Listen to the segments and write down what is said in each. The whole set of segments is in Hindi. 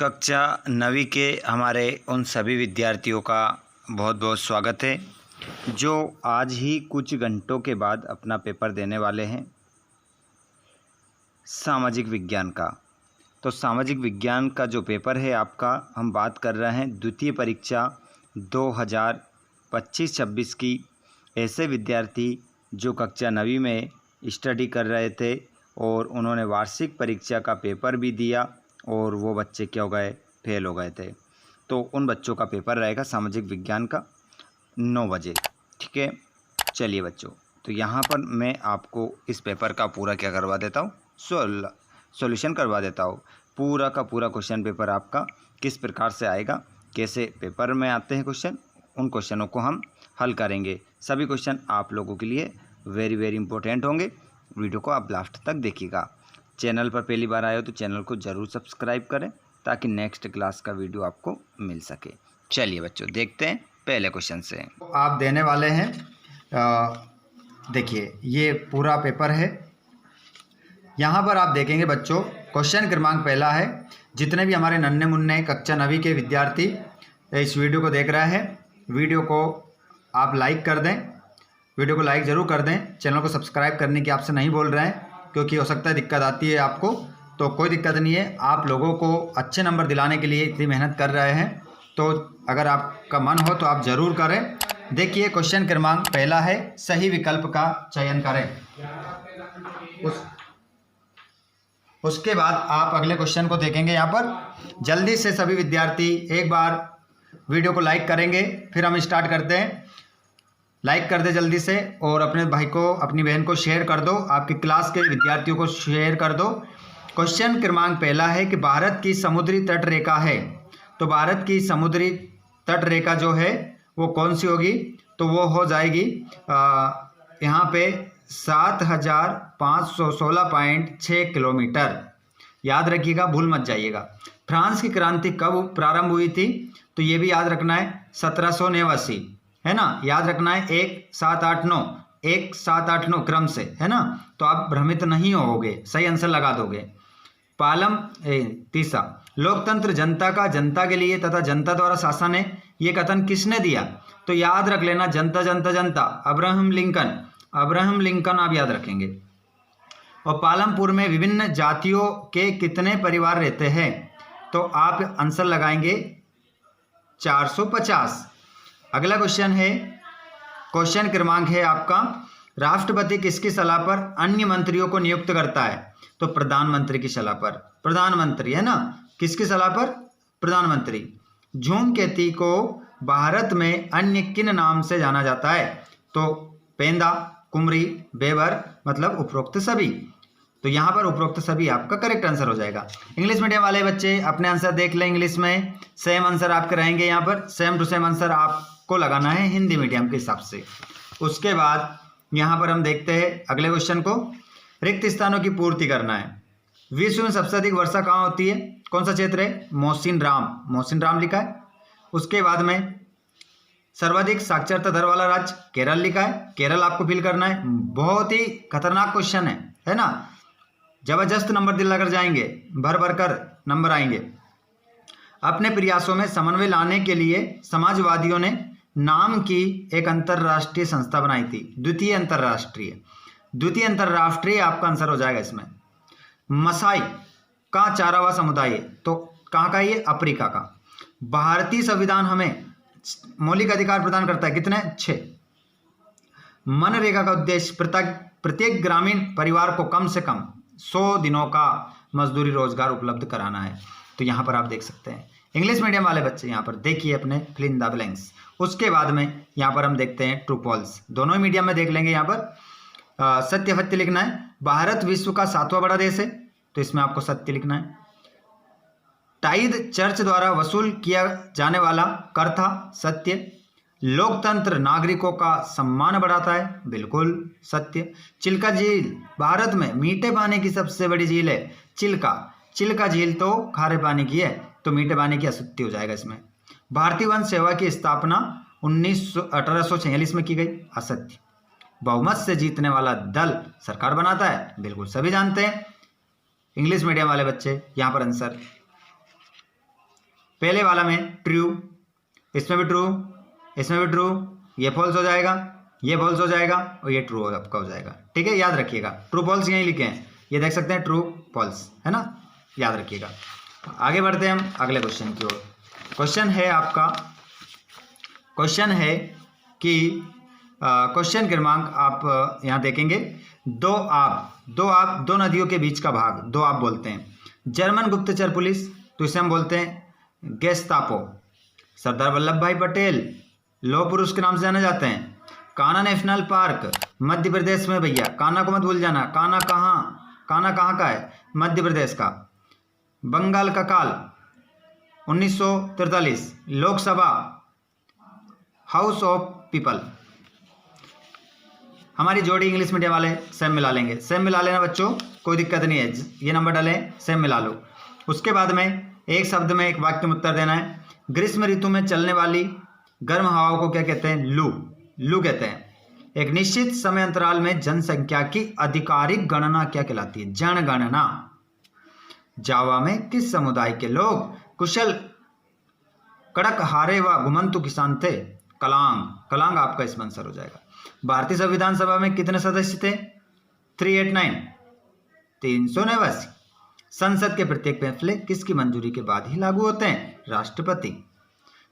कक्षा 9वीं के हमारे उन सभी विद्यार्थियों का बहुत बहुत स्वागत है जो आज ही कुछ घंटों के बाद अपना पेपर देने वाले हैं सामाजिक विज्ञान का। तो सामाजिक विज्ञान का जो पेपर है आपका, हम बात कर रहे हैं द्वितीय परीक्षा 2025-26 की। ऐसे विद्यार्थी जो कक्षा 9वीं में स्टडी कर रहे थे और उन्होंने वार्षिक परीक्षा का पेपर भी दिया और वो बच्चे क्या हो गए, फेल हो गए थे। तो उन बच्चों का पेपर रहेगा सामाजिक विज्ञान का 9 बजे। ठीक है, चलिए बच्चों, तो यहाँ पर मैं आपको इस पेपर का पूरा क्या करवा देता हूँ, सॉल्यूशन करवा देता हूँ। पूरा का पूरा क्वेश्चन पेपर आपका किस प्रकार से आएगा, कैसे पेपर में आते हैं क्वेश्चन, उन क्वेश्चनों को हम हल करेंगे। सभी क्वेश्चन आप लोगों के लिए वेरी इंपॉर्टेंट होंगे। वीडियो को आप लास्ट तक देखिएगा। चैनल पर पहली बार आए हो तो चैनल को ज़रूर सब्सक्राइब करें ताकि नेक्स्ट क्लास का वीडियो आपको मिल सके। चलिए बच्चों, देखते हैं पहले क्वेश्चन से। आप देने वाले हैं, देखिए ये पूरा पेपर है। यहाँ पर आप देखेंगे बच्चों, क्वेश्चन क्रमांक पहला है। जितने भी हमारे नन्हे मुन्ने कक्षा 9वीं के विद्यार्थी इस वीडियो को देख रहे हैं, वीडियो को आप लाइक कर दें, वीडियो को लाइक ज़रूर कर दें। चैनल को सब्सक्राइब करने की आपसे नहीं बोल रहे हैं क्योंकि हो सकता है दिक्कत आती है आपको, तो कोई दिक्कत नहीं है। आप लोगों को अच्छे नंबर दिलाने के लिए इतनी मेहनत कर रहे हैं, तो अगर आपका मन हो तो आप ज़रूर करें। देखिए क्वेश्चन क्रमांक पहला है, सही विकल्प का चयन करें। उसके बाद आप अगले क्वेश्चन को देखेंगे। यहाँ पर जल्दी से सभी विद्यार्थी एक बार वीडियो को लाइक करेंगे, फिर हम स्टार्ट करते हैं। लाइक कर दे जल्दी से और अपने भाई को, अपनी बहन को शेयर कर दो, आपकी क्लास के विद्यार्थियों को शेयर कर दो। क्वेश्चन क्रमांक पहला है कि भारत की समुद्री तट रेखा है, तो भारत की समुद्री तट रेखा जो है वो कौन सी होगी, तो वो हो जाएगी यहाँ पे 7516.6 किलोमीटर। याद रखिएगा, भूल मत जाइएगा। फ्रांस की क्रांति कब प्रारंभ हुई थी, तो ये भी याद रखना है 1789, है ना। याद रखना है 1789 क्रम से, है ना। तो आप भ्रमित नहीं होगे, सही आंसर लगा दोगे। तीसरा, लोकतंत्र जनता का, जनता के लिए तथा जनता द्वारा शासन है, ये कथन किसने दिया, तो याद रख लेना जनता जनता जनता, अब्राहम लिंकन आप याद रखेंगे। और पालमपुर में विभिन्न जातियों के कितने परिवार रहते हैं, तो आप आंसर लगाएंगे 450। अगला क्वेश्चन है, क्वेश्चन क्रमांक है आपका, राष्ट्रपति किसकी सलाह पर अन्य मंत्रियों को नियुक्त करता है, तो प्रधानमंत्री की सलाह पर। प्रधानमंत्री, है ना, किसकी सलाह पर, प्रधानमंत्री। धूमकेतु को भारत में अन्य किन नाम से जाना जाता है, तो पेंदा, कुमरी, बेबर, मतलब उपरोक्त सभी। तो यहाँ पर उपरोक्त सभी आपका करेक्ट आंसर हो जाएगा। इंग्लिश मीडियम वाले बच्चे अपने आंसर देख लें, इंग्लिश में सेम आंसर आपके रहेंगे। यहाँ पर सेम टू सेम आंसर आपको लगाना है हिंदी मीडियम के हिसाब से। उसके बाद यहाँ पर हम देखते हैं अगले क्वेश्चन को, रिक्त स्थानों की पूर्ति करना है। विश्व में सबसे अधिक वर्षा कहाँ होती है, कौन सा क्षेत्र है, मोहसिन राम लिखा है। उसके बाद में सर्वाधिक साक्षरता दर वाला राज्य केरल लिखा है, केरल आपको फिल करना है। बहुत ही खतरनाक क्वेश्चन है ना, जबरदस्त नंबर दिला कर जाएंगे, भर कर नंबर आएंगे। अपने प्रयासों में समन्वय लाने के लिए समाजवादियों ने नाम की एक अंतरराष्ट्रीय संस्था बनाई थी, द्वितीय अंतरराष्ट्रीय आपका आंसर हो जाएगा इसमें। मसाई का चारावा समुदाय, तो कहाँ का ये, अफ्रीका का। भारतीय संविधान हमें मौलिक अधिकार प्रदान करता है, कितने, 6। मनरेगा का उद्देश्य प्रत्येक ग्रामीण परिवार को कम से कम 100 दिनों का मजदूरी रोजगार उपलब्ध कराना है। तो यहाँ पर आप देख सकते हैं। इंग्लिश मीडियम वाले बच्चे यहाँ पर देखिए अपने फिल इन द ब्लैंक्स। उसके बाद में यहाँ पर हम देखते हैं ट्रू फॉल्स, दोनों ही मीडियम में देख लेंगे। यहाँ पर सत्य फत्य लिखना है। भारत विश्व का 7वां बड़ा देश है, तो इसमें आपको सत्य लिखना है। टाइद चर्च द्वारा वसूल किया जाने वाला कर था, सत्य। लोकतंत्र नागरिकों का सम्मान बढ़ाता है, बिल्कुल सत्य। चिल्का झील भारत में मीठे पानी की सबसे बड़ी झील है, चिल्का झील तो खारे पानी की है, तो मीठे पानी की असत्य हो जाएगा इसमें। भारतीय वन सेवा की स्थापना 1846 में की गई, असत्य। बहुमत से जीतने वाला दल सरकार बनाता है, बिल्कुल सभी जानते हैं। इंग्लिश मीडियम वाले बच्चे यहाँ पर आंसर पहले वाला में ट्रू, इसमें भी ट्रू, इसमें भी ट्रू, ये फॉल्स हो जाएगा, ये फॉल्स हो जाएगा और ये ट्रू आपका हो जाएगा। ठीक है, याद रखिएगा, ट्रू फॉल्स यहीं लिखे हैं, ये देख सकते हैं, ट्रू फॉल्स है ना, याद रखिएगा। आगे बढ़ते हैं हम अगले क्वेश्चन की ओर। क्वेश्चन है आपका, क्वेश्चन है कि क्वेश्चन क्रमांक आप यहाँ देखेंगे, दो नदियों के बीच का भाग दो आप बोलते हैं। जर्मन गुप्तचर पुलिस, तो इसे हम बोलते हैं गेस्तापो। सरदार वल्लभ भाई पटेल लौह पुरुष के नाम से जाने जाते हैं। कान्हा नेशनल पार्क मध्य प्रदेश में, भैया कान्हा को मत भूल जाना, कान्हा कहाँ का है, मध्य प्रदेश का। बंगाल का काल 1943, लोकसभा हाउस ऑफ पीपल। हमारी जोड़ी इंग्लिश मीडियम वाले सेम मिला लेंगे, सेम मिला लेना बच्चों, कोई दिक्कत नहीं है, ये नंबर डालें, सेम मिला लो। उसके बाद में एक शब्द में एक वाक्य में उत्तर देना है। ग्रीष्म ऋतु में चलने वाली गर्म हवाओं को क्या कहते हैं, लू कहते हैं। एक निश्चित समय अंतराल में जनसंख्या की आधिकारिक गणना क्या कहलाती है, जनगणना। जावा में किस समुदाय के लोग कुशल कड़कहारे व घुमंतु किसान थे, कलांग आपका इसमें आंसर हो जाएगा। भारतीय संविधान सभा में कितने सदस्य थे, 389, 389। संसद के प्रत्येक फैसले किसकी मंजूरी के बाद ही लागू होते हैं, राष्ट्रपति।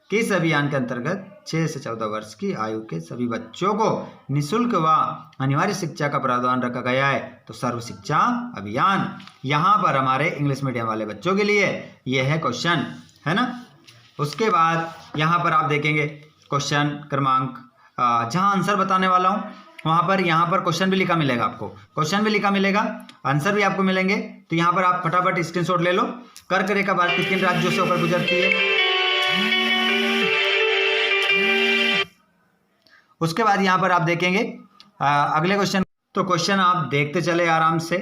किस अभियान के अंतर्गत 6 से 14 वर्ष की आयु के सभी बच्चों को निःशुल्क व अनिवार्य शिक्षा का प्रावधान रखा गया है, तो सर्व शिक्षा अभियान। यहाँ पर हमारे इंग्लिश मीडियम वाले बच्चों के लिए यह है क्वेश्चन, है ना। उसके बाद यहाँ पर आप देखेंगे क्वेश्चन क्रमांक, जहाँ आंसर बताने वाला हूँ वहाँ पर क्वेश्चन भी लिखा मिलेगा आपको, क्वेश्चन भी लिखा मिलेगा, आंसर भी आपको मिलेंगे। तो यहाँ पर आप फटाफट स्क्रीनशॉट ले लो। कर्क रेखा भारत के किन राज्यों से होकर गुजरती है। उसके बाद यहाँ पर आप देखेंगे अगले क्वेश्चन, तो क्वेश्चन आप देखते चले आराम से।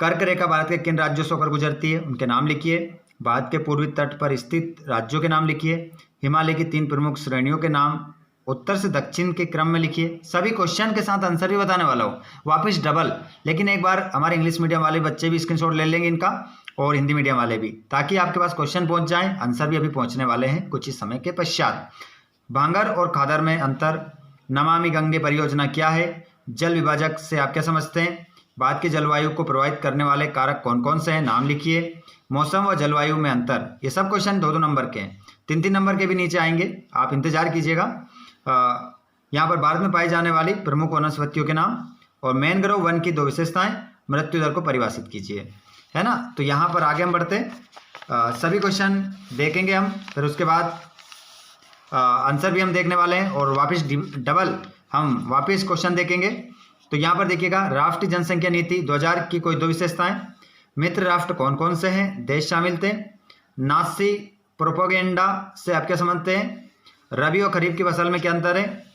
कर्क रेखा भारत के किन राज्यों से होकर गुजरती है, उनके नाम लिखिए। भारत के पूर्वी तट पर स्थित राज्यों के नाम लिखिए। हिमालय की 3 प्रमुख श्रेणियों के नाम उत्तर से दक्षिण के क्रम में लिखिए। सभी क्वेश्चन के साथ आंसर भी बताने वाला हूँ, वापस डबल। लेकिन एक बार हमारे इंग्लिश मीडियम वाले बच्चे भी स्क्रीनशॉट ले लेंगे इनका, और हिंदी मीडियम वाले भी, ताकि आपके पास क्वेश्चन पहुंच जाए। आंसर भी अभी पहुंचने वाले हैं कुछ ही समय के पश्चात। भांगर और खादर में अंतर। नमामि गंगे परियोजना क्या है। जल विभाजक से आप क्या समझते हैं। भारत की जलवायु को प्रभावित करने वाले कारक कौन कौन से हैं, नाम लिखिए। मौसम व जलवायु में अंतर। ये सब क्वेश्चन 2-2 नंबर के हैं, 3-3 नंबर के भी नीचे आएंगे, आप इंतजार कीजिएगा। यहाँ पर भारत में पाई जाने वाली प्रमुख वनस्पतियों के नाम और मैनग्रोव वन की 2 विशेषताएं, मृत्यु दर को परिभाषित कीजिए, है ना। तो यहाँ पर आगे हम बढ़ते, सभी क्वेश्चन देखेंगे हम, फिर उसके बाद आंसर भी हम देखने वाले हैं, और वापस डबल हम वापस क्वेश्चन देखेंगे। तो यहाँ पर देखिएगा, राष्ट्रीय जनसंख्या नीति 2000 की कोई 2 विशेषताएं। मित्र राष्ट्र कौन कौन से हैं, देश शामिल थे। नासी प्रोपोगेंडा से आप क्या समझते हैं। रबी और खरीफ की फसल में क्या अंतर है।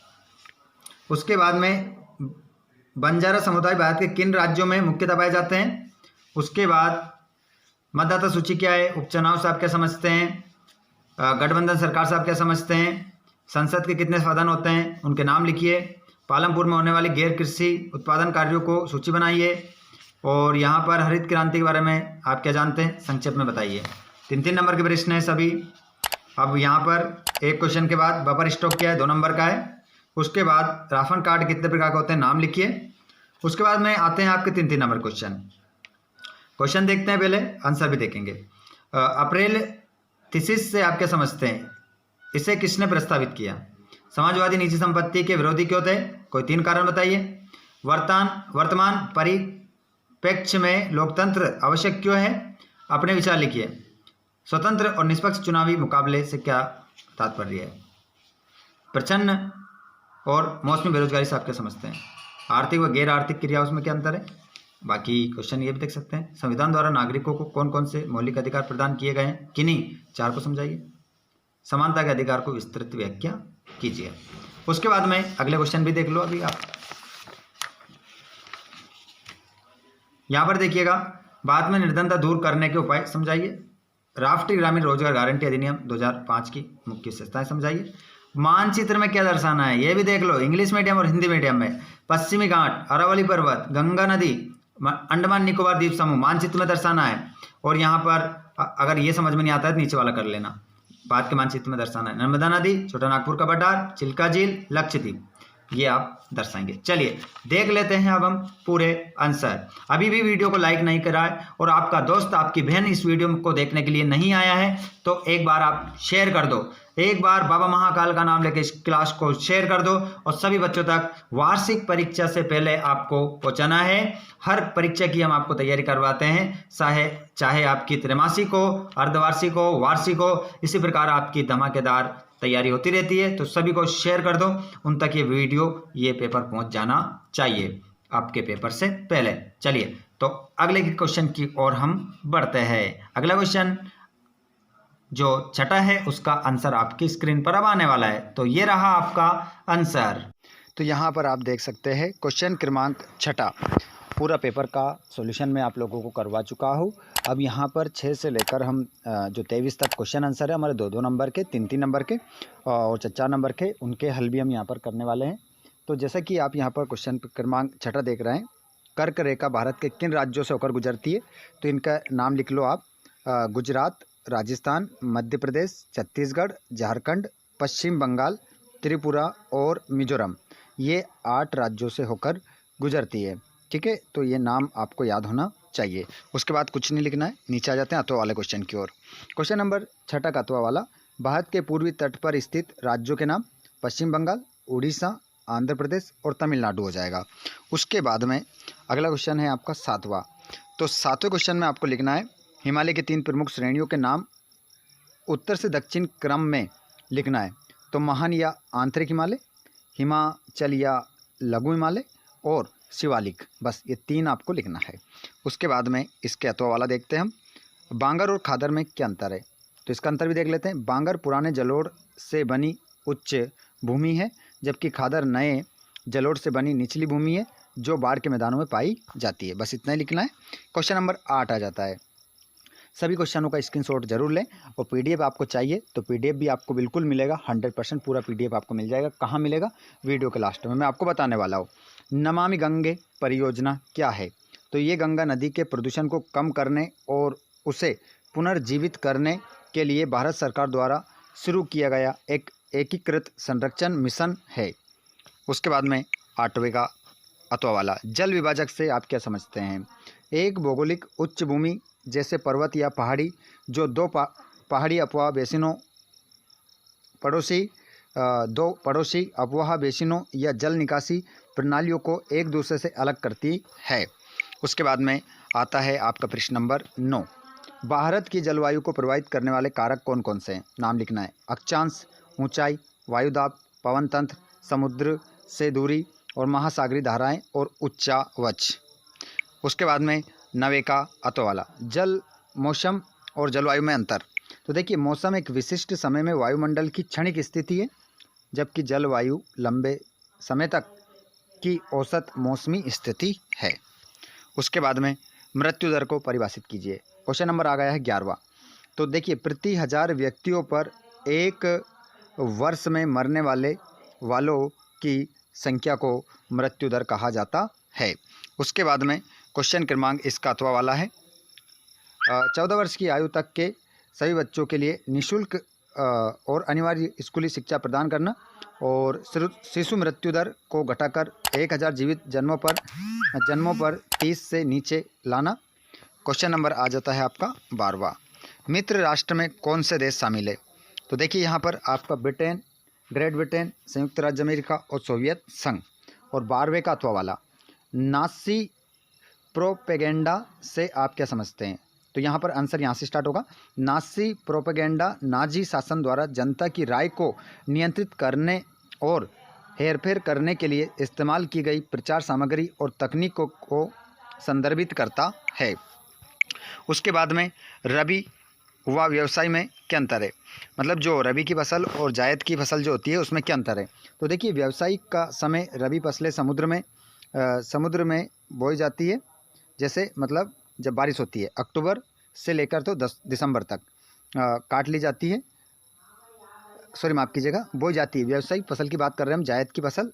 उसके बाद में बंजारा समुदाय भारत के किन राज्यों में मुख्यतः पाए जाते हैं। उसके बाद मतदाता सूची क्या है। उपचुनाव से आप क्या समझते हैं। गठबंधन सरकार से आप क्या समझते हैं। संसद के कितने सदन होते हैं, उनके नाम लिखिए। पालमपुर में होने वाली गैर कृषि उत्पादन कार्यों को सूची बनाइए। और यहाँ पर हरित क्रांति के बारे में आप क्या जानते हैं, संक्षेप में बताइए। 3-3 नंबर के प्रश्न हैं सभी। अब यहाँ पर एक क्वेश्चन के बाद बफर स्टॉक क्या है, 2 नंबर का है। उसके बाद राशन कार्ड कितने प्रकार के होते हैं, नाम लिखिए। उसके बाद में आते हैं आपके 3-3 नंबर क्वेश्चन देखते हैं, पहले आंसर भी देखेंगे। अप्रैल थीसिस से आप क्या समझते हैं, इसे किसने प्रस्तावित किया। समाजवादी निजी संपत्ति के विरोधी क्यों थे, कोई 3 कारण बताइए। वर्तमान परिप्रेक्ष्य में लोकतंत्र आवश्यक क्यों है, अपने विचार लिखिए। स्वतंत्र और निष्पक्ष चुनावी मुकाबले से क्या तात्पर्य है। प्रचंड और मौसमी बेरोजगारी से आप क्या समझते हैं। आर्थिक व गैर आर्थिक क्रियाओं में क्या अंतर है। बाकी क्वेश्चन ये भी देख सकते हैं। संविधान द्वारा नागरिकों को कौन कौन से मौलिक अधिकार प्रदान किए गए हैं, किन्हीं 4 को समझाइए। समानता के अधिकार को विस्तृत व्याख्या कीजिए। उसके बाद में अगले क्वेश्चन भी देख लो अभी आप। यहाँ पर देखिएगा, बाद में निर्धनता दूर करने के उपाय समझाइए। राष्ट्रीय ग्रामीण रोजगार गारंटी अधिनियम 2005 की मुख्य विशेषताएं समझाइए। मानचित्र में क्या दर्शाना है, ये भी देख लो, इंग्लिश मीडियम और हिंदी मीडियम में। पश्चिमी घाट, अरावली पर्वत, गंगा नदी, अंडमान निकोबार द्वीप समूह मानचित्र में दर्शाना है। और यहाँ पर अगर ये समझ में नहीं आता है तो नीचे वाला कर लेना। भारत के मानचित्र में दर्शाना है। नर्मदा नदी, छोटा नागपुर का बटार, चिल्का झील, लक्षद्वीप, ये आप दर्शाएंगे। चलिए देख लेते हैं अब हम पूरे आंसर। अभी भी वीडियो को लाइक नहीं करा है और आपका दोस्त आपकी बहन इस वीडियो को देखने के लिए नहीं आया है तो एक बार आप शेयर कर दो, एक बार बाबा महाकाल का नाम लेके इस क्लास को शेयर कर दो और सभी बच्चों तक वार्षिक परीक्षा से पहले आपको पहुंचाना है। हर परीक्षा की हम आपको तैयारी करवाते हैं, चाहे आपकी त्रैमासिक हो, अर्धवार्षिक हो, वार्षिक हो, इसी प्रकार आपकी धमाकेदार तैयारी होती रहती है। तो सभी को शेयर कर दो, उन तक ये वीडियो, ये पेपर पहुंच जाना चाहिए आपके पेपर से पहले। चलिए तो अगले क्वेश्चन की ओर हम बढ़ते हैं। अगला क्वेश्चन जो छठा है उसका आंसर आपकी स्क्रीन पर अब आने वाला है। तो ये रहा आपका आंसर। तो यहाँ पर आप देख सकते हैं क्वेश्चन क्रमांक छठा, पूरा पेपर का सॉल्यूशन मैं आप लोगों को करवा चुका हूँ। अब यहाँ पर 6 से लेकर हम जो 23 तक क्वेश्चन आंसर है हमारे 2-2 नंबर के, 3-3 नंबर के और 4-4 नंबर के, उनके हल भी हम यहाँ पर करने वाले हैं। तो जैसा कि आप यहाँ पर क्वेश्चन क्रमांक छठा देख रहे हैं, कर्क रेखा भारत के किन राज्यों से होकर गुजरती है? तो इनका नाम लिख लो आप, गुजरात, राजस्थान, मध्य प्रदेश, छत्तीसगढ़, झारखंड, पश्चिम बंगाल, त्रिपुरा और मिजोरम। ये 8 राज्यों से होकर गुजरती है। ठीक है, तो ये नाम आपको याद होना चाहिए। उसके बाद कुछ नहीं लिखना है, नीचे आ जाते हैं अथवा वाले क्वेश्चन की ओर। क्वेश्चन नंबर छठा का अथवा वाला, भारत के पूर्वी तट पर स्थित राज्यों के नाम, पश्चिम बंगाल, उड़ीसा, आंध्र प्रदेश और तमिलनाडु हो जाएगा। उसके बाद में अगला क्वेश्चन है आपका 7वां। तो 7वें क्वेश्चन में आपको लिखना है हिमालय की 3 प्रमुख श्रेणियों के नाम उत्तर से दक्षिण क्रम में लिखना है। तो महान या आंतरिक हिमालय, हिमाचल या लघु हिमालय और शिवालिक, बस ये 3 आपको लिखना है। उसके बाद में इसके अथवा वाला देखते हैं हम, बांगर और खादर में क्या अंतर है? तो इसका अंतर भी देख लेते हैं। बांगर पुराने जलोढ़ से बनी उच्च भूमि है, जबकि खादर नए जलोढ़ से बनी निचली भूमि है जो बाढ़ के मैदानों में पाई जाती है। बस इतना ही लिखना है। क्वेश्चन नंबर 8 आ जाता है। सभी क्वेश्चनों का स्क्रीनशॉट जरूर लें और पीडीएफ आपको चाहिए तो पीडीएफ भी आपको बिल्कुल मिलेगा, 100% पूरा पीडीएफ आपको मिल जाएगा। कहाँ मिलेगा? वीडियो के लास्ट में मैं आपको बताने वाला हूँ। नमामि गंगे परियोजना क्या है? तो ये गंगा नदी के प्रदूषण को कम करने और उसे पुनर्जीवित करने के लिए भारत सरकार द्वारा शुरू किया गया एक एकीकृत संरक्षण मिशन है। उसके बाद में 8वें का अथवा वाला, जल विभाजक से आप क्या समझते हैं? एक भौगोलिक उच्च भूमि जैसे पर्वत या पहाड़ी जो दो पहाड़ी अफवाह बेसिनों दो पड़ोसी अफवाह बेसिनों या जल निकासी प्रणालियों को एक दूसरे से अलग करती है। उसके बाद में आता है आपका प्रश्न नंबर 9। भारत की जलवायु को प्रभावित करने वाले कारक कौन कौन से हैं? नाम लिखना है। अक्षांश, ऊंचाई, वायुदाब, पवन तंत्र, समुद्र से दूरी और महासागरीय धाराएं और उच्चावच। उसके बाद में 9वें का अथवा वाला, जल, मौसम और जलवायु में अंतर। तो देखिए, मौसम एक विशिष्ट समय में वायुमंडल की क्षणिक स्थिति है, जबकि जलवायु लंबे समय तक की औसत मौसमी स्थिति है। उसके बाद में मृत्यु दर को परिभाषित कीजिए। क्वेश्चन नंबर आ गया है 11वां। तो देखिए, प्रति 1000 व्यक्तियों पर एक वर्ष में मरने वालों की संख्या को मृत्यु दर कहा जाता है। उसके बाद में क्वेश्चन क्रमांक इसका अथवा वाला है, 14 वर्ष की आयु तक के सभी बच्चों के लिए निःशुल्क और अनिवार्य स्कूली शिक्षा प्रदान करना और शिशु मृत्यु दर को घटाकर 1000 जीवित जन्मों पर 30 से नीचे लाना। क्वेश्चन नंबर आ जाता है आपका 12वां। मित्र राष्ट्र में कौन से देश शामिल है? तो देखिए, यहाँ पर आपका ब्रिटेन, ग्रेट ब्रिटेन, संयुक्त राज्य अमेरिका और सोवियत संघ। और 12वें का अथवा वाला, नासी प्रोपेगेंडा से आप क्या समझते हैं? तो यहाँ पर आंसर यहाँ से स्टार्ट होगा। नासी प्रोपेगेंडा नाजी शासन द्वारा जनता की राय को नियंत्रित करने और हेरफेर करने के लिए इस्तेमाल की गई प्रचार सामग्री और तकनीकों को संदर्भित करता है। उसके बाद में रबी व व्यवसाय में क्या अंतर है? मतलब जो रबी की फसल और जायद की फसल जो होती है उसमें क्या अंतर है? तो देखिए, व्यावसायिक का समय रबी फसलें समुद्र में बोई जाती है, जैसे मतलब जब बारिश होती है अक्टूबर से लेकर तो 10 दिसंबर तक काट ली जाती है, माफ़ कीजिएगा, बोई जाती है। व्यावसायिक फसल की बात कर रहे हैं हम, जायद की फसल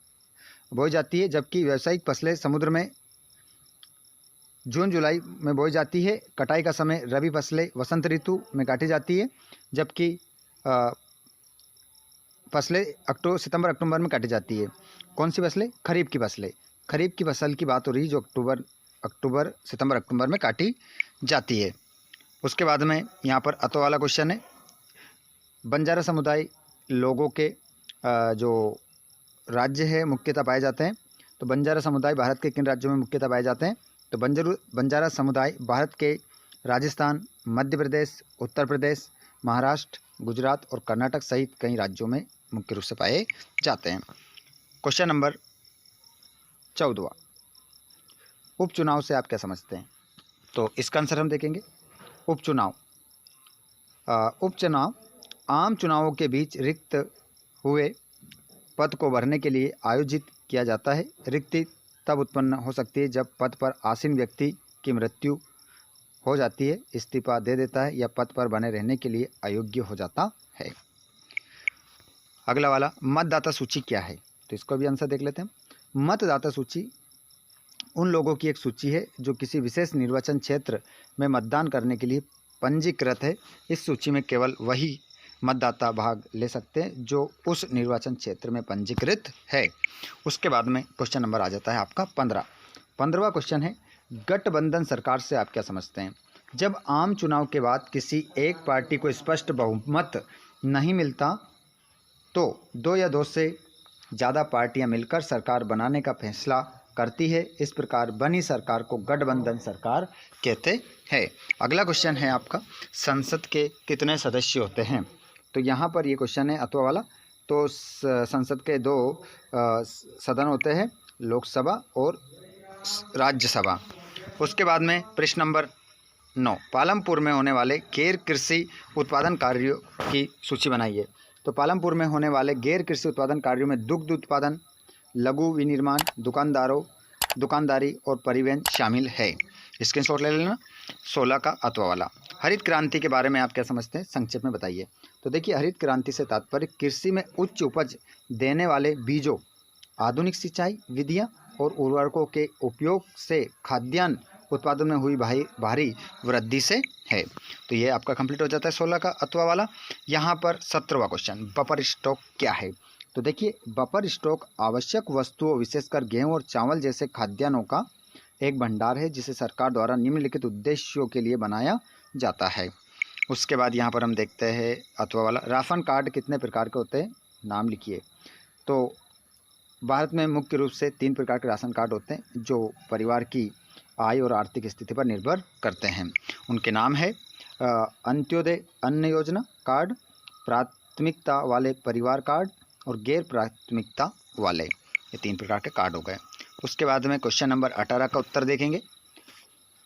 बोई जाती है, जबकि व्यावसायिक फसलें समुद्र में जून जुलाई में बोई जाती है। कटाई का समय रबी फसलें वसंत ऋतु में काटी जाती है, जबकि फसलें सितंबर अक्टूबर में काटी जाती है। कौन सी फसलें? खरीफ की फसलें। खरीफ की फसल की बात हो रही है जो सितंबर अक्टूबर में काटी जाती है। उसके बाद में यहाँ पर अतो वाला क्वेश्चन है, बंजारा समुदाय लोगों के जो राज्य है मुख्यतः पाए जाते हैं। तो बंजारा समुदाय भारत के किन राज्यों में मुख्यतः पाए जाते हैं? तो बंजारा समुदाय भारत के राजस्थान, मध्य प्रदेश, उत्तर प्रदेश, महाराष्ट्र, गुजरात और कर्नाटक सहित कई राज्यों में मुख्य रूप से पाए जाते हैं। क्वेश्चन नंबर 14, उपचुनाव से आप क्या समझते हैं? तो इसका आंसर हम देखेंगे। उपचुनाव आम चुनावों के बीच रिक्त हुए पद को भरने के लिए आयोजित किया जाता है। रिक्ति तब उत्पन्न हो सकती है जब पद पर आसीन व्यक्ति की मृत्यु हो जाती है, इस्तीफा दे देता है या पद पर बने रहने के लिए अयोग्य हो जाता है। अगला वाला, मतदाता सूची क्या है? तो इसको भी आंसर देख लेते हैं। मतदाता सूची उन लोगों की एक सूची है जो किसी विशेष निर्वाचन क्षेत्र में मतदान करने के लिए पंजीकृत है। इस सूची में केवल वही मतदाता भाग ले सकते हैं जो उस निर्वाचन क्षेत्र में पंजीकृत है। उसके बाद में क्वेश्चन नंबर आ जाता है आपका 15वां क्वेश्चन है, गठबंधन सरकार से आप क्या समझते हैं? जब आम चुनाव के बाद किसी एक पार्टी को स्पष्ट बहुमत नहीं मिलता तो 2 या 2 से ज़्यादा पार्टियां मिलकर सरकार बनाने का फैसला करती है। इस प्रकार बनी सरकार को गठबंधन सरकार कहते हैं। अगला क्वेश्चन है आपका, संसद के कितने सदस्य होते हैं? तो यहाँ पर ये क्वेश्चन है अथवा वाला। तो संसद के 2 सदन होते हैं, लोकसभा और राज्यसभा। उसके बाद में प्रश्न नंबर 9, पालमपुर में होने वाले गैर कृषि उत्पादन कार्यों की सूची बनाइए। तो पालमपुर में होने वाले गैर कृषि उत्पादन कार्यों में दुग्ध उत्पादन, लघु विनिर्माण, दुकानदारी और परिवहन शामिल है। स्क्रीनशॉट ले लेना। 16 का अथवा वाला, हरित क्रांति के बारे में आप क्या समझते हैं? संक्षेप में बताइए। तो देखिए, हरित क्रांति से तात्पर्य कृषि में उच्च उपज देने वाले बीजों, आधुनिक सिंचाई विधियां और उर्वरकों के उपयोग से खाद्यान्न उत्पादन में हुई भारी वृद्धि से है। तो ये आपका कंप्लीट हो जाता है 16 का अथवा वाला। यहाँ पर 17वां क्वेश्चन, बफर स्टॉक क्या है? तो देखिए, बफर स्टॉक आवश्यक वस्तुओं विशेषकर गेहूं और चावल जैसे खाद्यान्नों का एक भंडार है जिसे सरकार द्वारा निम्नलिखित उद्देश्यों के लिए बनाया जाता है। उसके बाद यहाँ पर हम देखते हैं अथवा वाला, राशन कार्ड कितने प्रकार के होते हैं? नाम लिखिए। तो भारत में मुख्य रूप से 3 प्रकार के राशन कार्ड होते हैं जो परिवार की आय और आर्थिक स्थिति पर निर्भर करते हैं। उनके नाम है अंत्योदय अन्न योजना कार्ड, प्राथमिकता वाले परिवार कार्ड और गैर प्राथमिकता वाले। ये 3 प्रकार के कार्ड हो गए। उसके बाद में क्वेश्चन नंबर 18 का उत्तर देखेंगे।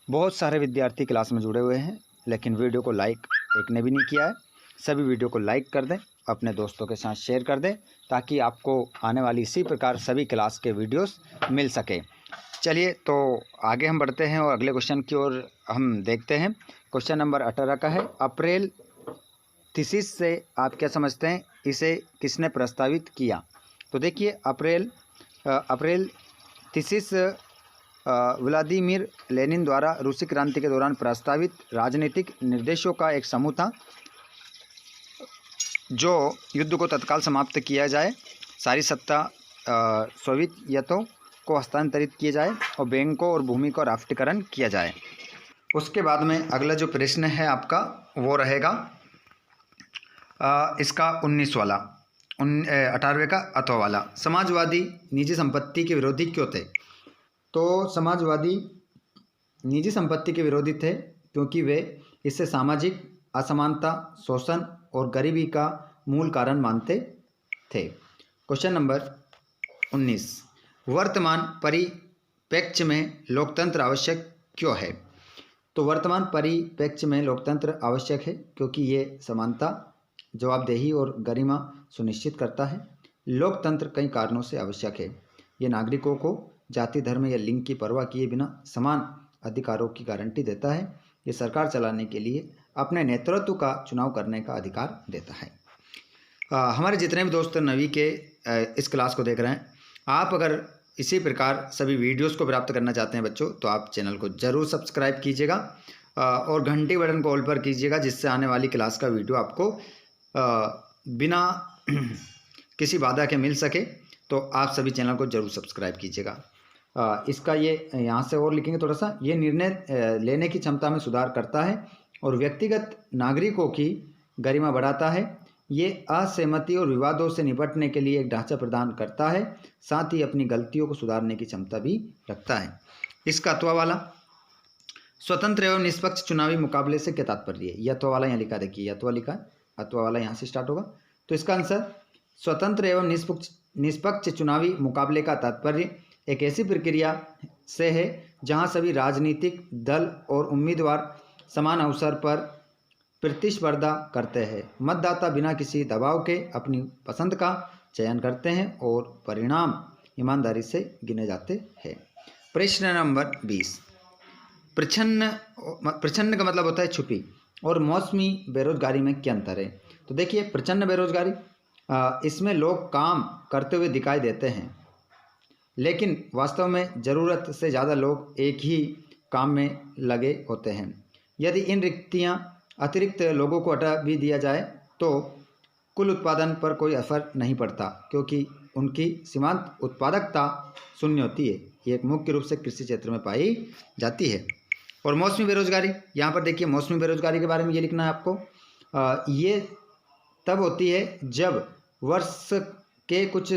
बहुत सारे विद्यार्थी क्लास में जुड़े हुए हैं लेकिन वीडियो को लाइक एक ने भी नहीं किया है। सभी वीडियो को लाइक कर दें, अपने दोस्तों के साथ शेयर कर दें ताकि आपको आने वाली इसी प्रकार सभी क्लास के वीडियोस मिल सके। चलिए तो आगे हम बढ़ते हैं और अगले क्वेश्चन की ओर हम देखते हैं। क्वेश्चन नंबर 18 का है, अप्रैल थीसिस से आप क्या समझते हैं? इसे किसने प्रस्तावित किया? तो देखिए, अप्रैल थीसिस व्लादिमीर लेनिन द्वारा रूसी क्रांति के दौरान प्रस्तावित राजनीतिक निर्देशों का एक समूह था जो युद्ध को तत्काल समाप्त किया जाए, सारी सत्ता सोवियतों को हस्तांतरित किए जाए और बैंकों और भूमि का राष्ट्रीयकरण किया जाए। उसके बाद में अगला जो प्रश्न है आपका वो रहेगा इसका 19 वाला 18वें का अथवा वाला, समाजवादी निजी संपत्ति के विरोधी क्यों थे? तो समाजवादी निजी संपत्ति के विरोधी थे क्योंकि वे इससे सामाजिक असमानता, शोषण और गरीबी का मूल कारण मानते थे। क्वेश्चन नंबर 19, वर्तमान परिप्रेक्ष्य में लोकतंत्र आवश्यक क्यों है? तो वर्तमान परिप्रेक्ष्य में लोकतंत्र आवश्यक है क्योंकि ये समानता, जवाबदेही और गरिमा सुनिश्चित करता है। लोकतंत्र कई कारणों से आवश्यक है। ये नागरिकों को जाति, धर्म या लिंग की परवाह किए बिना समान अधिकारों की गारंटी देता है। ये सरकार चलाने के लिए अपने नेतृत्व का चुनाव करने का अधिकार देता है। हमारे जितने भी दोस्त 9वीं के इस क्लास को देख रहे हैं, आप अगर इसी प्रकार सभी वीडियोस को प्राप्त करना चाहते हैं बच्चों, तो आप चैनल को ज़रूर सब्सक्राइब कीजिएगा और घंटी बटन को ऑल पर कीजिएगा जिससे आने वाली क्लास का वीडियो आपको बिना किसी बाधा के मिल सके, तो आप सभी चैनल को जरूर सब्सक्राइब कीजिएगा। इसका ये यहाँ से और लिखेंगे थोड़ा सा, ये निर्णय लेने की क्षमता में सुधार करता है और व्यक्तिगत नागरिकों की गरिमा बढ़ाता है। ये असहमति और विवादों से निपटने के लिए एक ढांचा प्रदान करता है, साथ ही अपनी गलतियों को सुधारने की क्षमता भी रखता है। इसका अथवा वाला, स्वतंत्र एवं निष्पक्ष चुनावी मुकाबले से क्या तात्पर्य है? ये अथवा वाला यहाँ लिखा, देखिए अथवा लिखा है, अथवा वाला यहाँ से स्टार्ट होगा। तो इसका आंसर स्वतंत्र एवं निष्पक्ष चुनावी मुकाबले का तात्पर्य एक ऐसी प्रक्रिया से है जहां सभी राजनीतिक दल और उम्मीदवार समान अवसर पर प्रतिस्पर्धा करते हैं। मतदाता बिना किसी दबाव के अपनी पसंद का चयन करते हैं और परिणाम ईमानदारी से गिने जाते हैं। प्रश्न नंबर 20, प्रच्छन्न का मतलब होता है छुपी, और मौसमी बेरोजगारी में क्या अंतर है? तो देखिए, प्रच्छन्न बेरोजगारी, इसमें लोग काम करते हुए दिखाई देते हैं, लेकिन वास्तव में ज़रूरत से ज़्यादा लोग एक ही काम में लगे होते हैं। यदि इन रिक्तियां अतिरिक्त लोगों को हटा भी दिया जाए तो कुल उत्पादन पर कोई असर नहीं पड़ता, क्योंकि उनकी सीमांत उत्पादकता शून्य होती है। ये एक मुख्य रूप से कृषि क्षेत्र में पाई जाती है। और मौसमी बेरोजगारी, यहाँ पर देखिए, मौसमी बेरोजगारी के बारे में ये लिखना है आपको। ये तब होती है जब वर्ष के कुछ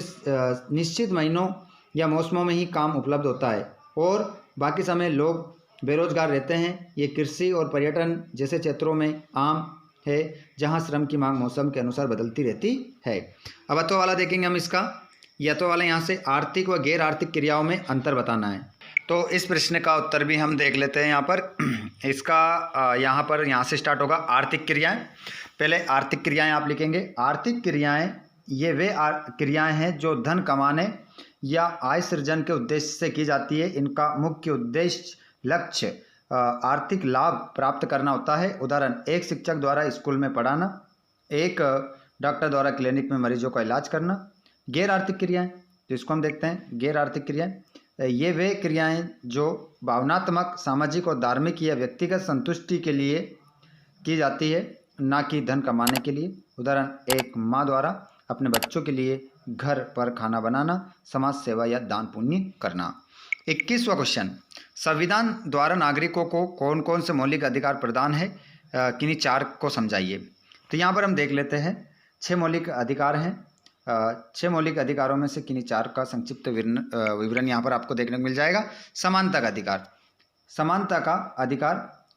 निश्चित महीनों या मौसमों में ही काम उपलब्ध होता है और बाकी समय लोग बेरोजगार रहते हैं। ये कृषि और पर्यटन जैसे क्षेत्रों में आम है, जहां श्रम की मांग मौसम के अनुसार बदलती रहती है। अब अथवा वाला देखेंगे हम इसका। ये अथवा वाला यहाँ से आर्थिक व गैर आर्थिक क्रियाओं में अंतर बताना है। तो इस प्रश्न का उत्तर भी हम देख लेते हैं यहाँ पर। इसका यहाँ से स्टार्ट होगा आर्थिक क्रियाएं। पहले आर्थिक क्रियाएं आप लिखेंगे। आर्थिक क्रियाएं ये वे क्रियाएं हैं जो धन कमाने या आय सृजन के उद्देश्य से की जाती है। इनका मुख्य उद्देश्य लक्ष्य आर्थिक लाभ प्राप्त करना होता है। उदाहरण, एक शिक्षक द्वारा स्कूल में पढ़ाना, एक डॉक्टर द्वारा क्लिनिक में मरीजों का इलाज करना। गैर आर्थिक क्रियाएं, तो इसको हम देखते हैं। गैर आर्थिक क्रियाएं ये वे क्रियाएं जो भावनात्मक, सामाजिक और धार्मिक या व्यक्तिगत संतुष्टि के लिए की जाती है, ना कि धन कमाने के लिए। उदाहरण, एक माँ द्वारा अपने बच्चों के लिए घर पर खाना बनाना, समाज सेवा या दान पुण्य करना। 21वां क्वेश्चन, संविधान द्वारा नागरिकों को कौन कौन से मौलिक अधिकार प्रदान है? किन्हीं 4 को समझाइए। तो यहाँ पर हम देख लेते हैं। 6 मौलिक अधिकार हैं। 6 मौलिक अधिकारों में से किन्हीं 4 का संक्षिप्त विवरण यहाँ पर आपको देखने को मिल जाएगा। समानता का अधिकार, समानता का अधिकार,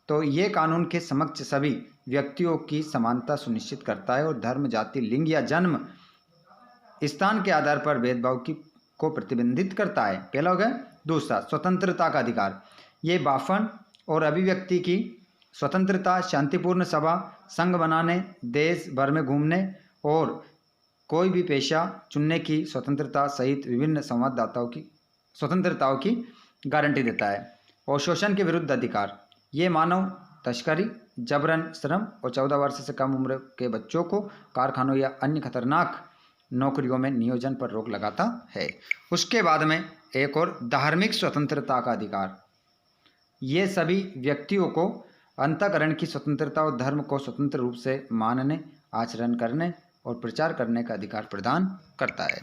तो ये कानून के समक्ष सभी व्यक्तियों की समानता सुनिश्चित करता है और धर्म, जाति, लिंग या जन्म स्थान के आधार पर भेदभाव को प्रतिबंधित करता है। पहला हो गया। दूसरा, स्वतंत्रता का अधिकार, ये भाषण और अभिव्यक्ति की स्वतंत्रता, शांतिपूर्ण सभा संघ बनाने, देश भर में घूमने और कोई भी पेशा चुनने की स्वतंत्रता सहित विभिन्न स्वतंत्रताओं की गारंटी देता है। और शोषण के विरुद्ध अधिकार, ये मानव तस्करी, जबरन श्रम और 14 वर्ष से कम उम्र के बच्चों को कारखानों या अन्य खतरनाक नौकरियों में नियोजन पर रोक लगाता है। उसके बाद में एक और, धार्मिक स्वतंत्रता का अधिकार, ये सभी व्यक्तियों को अंतःकरण की स्वतंत्रता और धर्म को स्वतंत्र रूप से मानने, आचरण करने और प्रचार करने का अधिकार प्रदान करता है।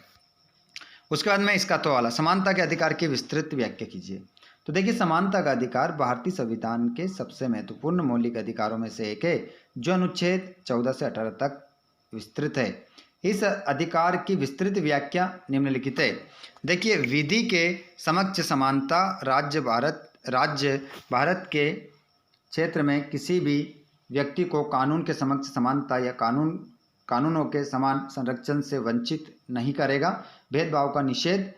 उसके बाद में इसका तो वाला, समानता के अधिकार की विस्तृत व्याख्या कीजिए। तो देखिए, समानता का अधिकार भारतीय संविधान के सबसे महत्वपूर्ण मौलिक अधिकारों में से एक है, जो अनुच्छेद 14 से 18 तक विस्तृत है। इस अधिकार की विस्तृत व्याख्या निम्नलिखित है। देखिए, विधि के समक्ष समानता, राज्य भारत के क्षेत्र में किसी भी व्यक्ति को कानून के समक्ष समानता या कानूनों के समान संरक्षण से वंचित नहीं करेगा। भेदभाव का निषेध,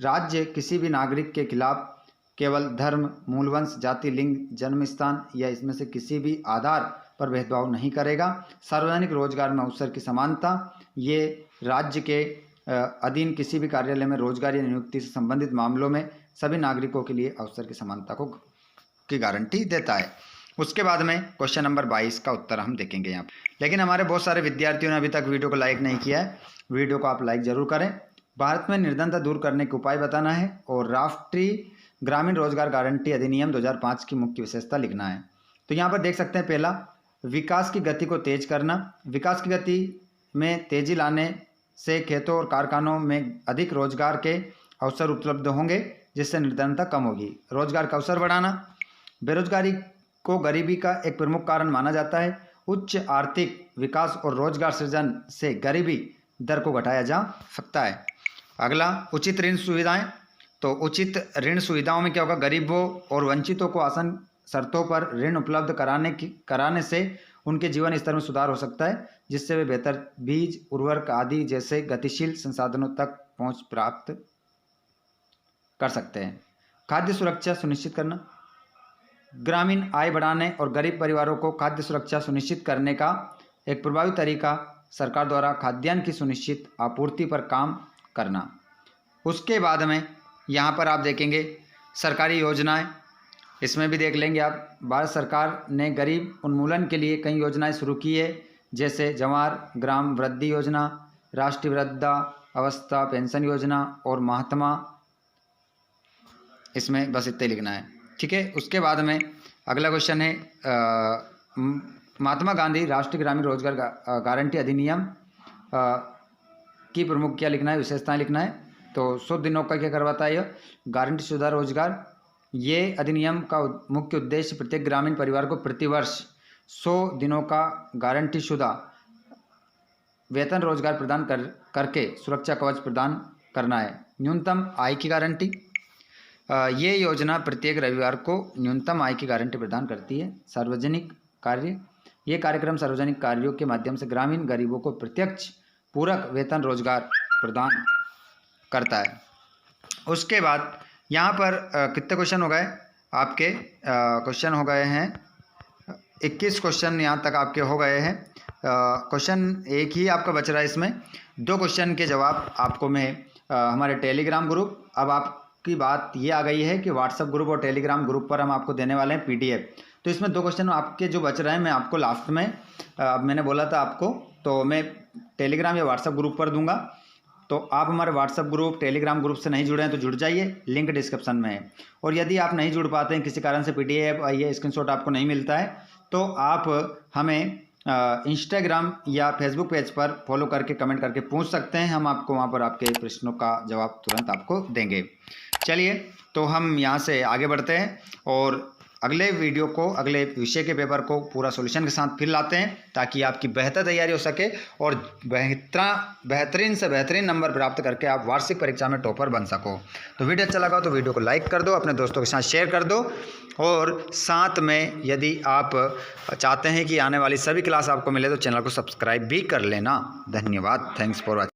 राज्य किसी भी नागरिक के खिलाफ केवल धर्म, मूलवंश, जाति, लिंग, जन्म स्थान या इसमें से किसी भी आधार पर भेदभाव नहीं करेगा। सार्वजनिक रोजगार में अवसर की समानता, ये राज्य के अधीन किसी भी कार्यालय में रोजगार या नियुक्ति से संबंधित मामलों में सभी नागरिकों के लिए अवसर की समानता की गारंटी देता है। उसके बाद में क्वेश्चन नंबर 22 का उत्तर हम देखेंगे यहाँ पर। लेकिन हमारे बहुत सारे विद्यार्थियों ने अभी तक वीडियो को लाइक नहीं किया है। वीडियो को आप लाइक जरूर करें। भारत में निर्धनता दूर करने के उपाय बताना है और राष्ट्रीय ग्रामीण रोजगार गारंटी अधिनियम 2005 की मुख्य विशेषता लिखना है। तो यहाँ पर देख सकते हैं, पहला, विकास की गति को तेज करना। विकास की गति में तेजी लाने से खेतों और कारखानों में अधिक रोजगार के अवसर उपलब्ध होंगे, जिससे निर्धनता कम होगी। रोजगार का अवसर बढ़ाना। बेरोजगारी को गरीबी का एक प्रमुख कारण माना जाता है। उच्च आर्थिक विकास और रोजगार सृजन से गरीबी दर को घटाया जा सकता है। अगला, उचित ऋण सुविधाएं। तो उचित ऋण सुविधाओं में क्या होगा, गरीबों और वंचितों को आसान शर्तों पर ऋण उपलब्ध कराने से उनके जीवन स्तर में सुधार हो सकता है, जिससे वे बेहतर बीज, उर्वरक आदि जैसे गतिशील संसाधनों तक पहुंच प्राप्त कर सकते हैं। खाद्य सुरक्षा सुनिश्चित करना। ग्रामीण आय बढ़ाने और गरीब परिवारों को खाद्य सुरक्षा सुनिश्चित करने का एक प्रभावी तरीका सरकार द्वारा खाद्यान्न की सुनिश्चित आपूर्ति पर काम करना। उसके बाद में यहाँ पर आप देखेंगे सरकारी योजनाएं, इसमें भी देख लेंगे आप। भारत सरकार ने गरीब उन्मूलन के लिए कई योजनाएं शुरू की है, जैसे जवाहर ग्राम वृद्धि योजना, राष्ट्रीय वृद्धा अवस्था पेंशन योजना और महात्मा, इसमें बस इतने लिखना है, ठीक है। उसके बाद में अगला क्वेश्चन है महात्मा गांधी राष्ट्रीय ग्रामीण रोजगार गारंटी अधिनियम की प्रमुख क्या लिखना है, विशेषताएं लिखना है। तो 100 दिनों का क्या करवाता है, यह गारंटी शुदा रोजगार। ये अधिनियम का मुख्य उद्देश्य प्रत्येक ग्रामीण परिवार को प्रतिवर्ष 100 दिनों का गारंटी शुदा वेतन रोजगार प्रदान करके सुरक्षा कवच प्रदान करना है। न्यूनतम आय की गारंटी। ये योजना प्रत्येक रविवार को न्यूनतम आय की गारंटी प्रदान करती है। सार्वजनिक कार्य। ये कार्यक्रम सार्वजनिक कार्यों के माध्यम से ग्रामीण गरीबों को प्रत्यक्ष पूरक वेतन रोजगार प्रदान करता है। उसके बाद यहाँ पर कितने क्वेश्चन हो गए आपके, क्वेश्चन हो गए हैं 21 क्वेश्चन यहाँ तक आपके हो गए हैं। क्वेश्चन एक ही आपका बच रहा है, इसमें 2 क्वेश्चन के जवाब आपको मैं हमारे टेलीग्राम ग्रुप, अब आपकी बात ये आ गई है कि व्हाट्सएप ग्रुप और टेलीग्राम ग्रुप पर हम आपको देने वाले हैं PDF। तो इसमें 2 क्वेश्चन आपके जो बच रहे हैं मैं आपको लास्ट में, अब मैंने बोला था आपको, तो मैं टेलीग्राम या व्हाट्सएप ग्रुप पर दूंगा। तो आप हमारे व्हाट्सएप ग्रुप टेलीग्राम ग्रुप से नहीं जुड़े हैं तो जुड़ जाइए, लिंक डिस्क्रिप्शन में है। और यदि आप नहीं जुड़ पाते हैं, किसी कारण से PDF ये स्क्रीनशॉट आपको नहीं मिलता है, तो आप हमें इंस्टाग्राम या फेसबुक पेज पर फॉलो करके कमेंट करके पूछ सकते हैं, हम आपको वहाँ पर आपके प्रश्नों का जवाब तुरंत आपको देंगे। चलिए तो हम यहाँ से आगे बढ़ते हैं और अगले वीडियो को, अगले विषय के पेपर को पूरा सॉल्यूशन के साथ फिर लाते हैं, ताकि आपकी बेहतर तैयारी हो सके और बेहतरीन से बेहतरीन नंबर प्राप्त करके आप वार्षिक परीक्षा में टॉपर बन सको। तो वीडियो अच्छा लगा तो वीडियो को लाइक कर दो, अपने दोस्तों के साथ शेयर कर दो, और साथ में यदि आप चाहते हैं कि आने वाली सभी क्लास आपको मिले तो चैनल को सब्सक्राइब भी कर लेना। धन्यवाद। Thanks for watching.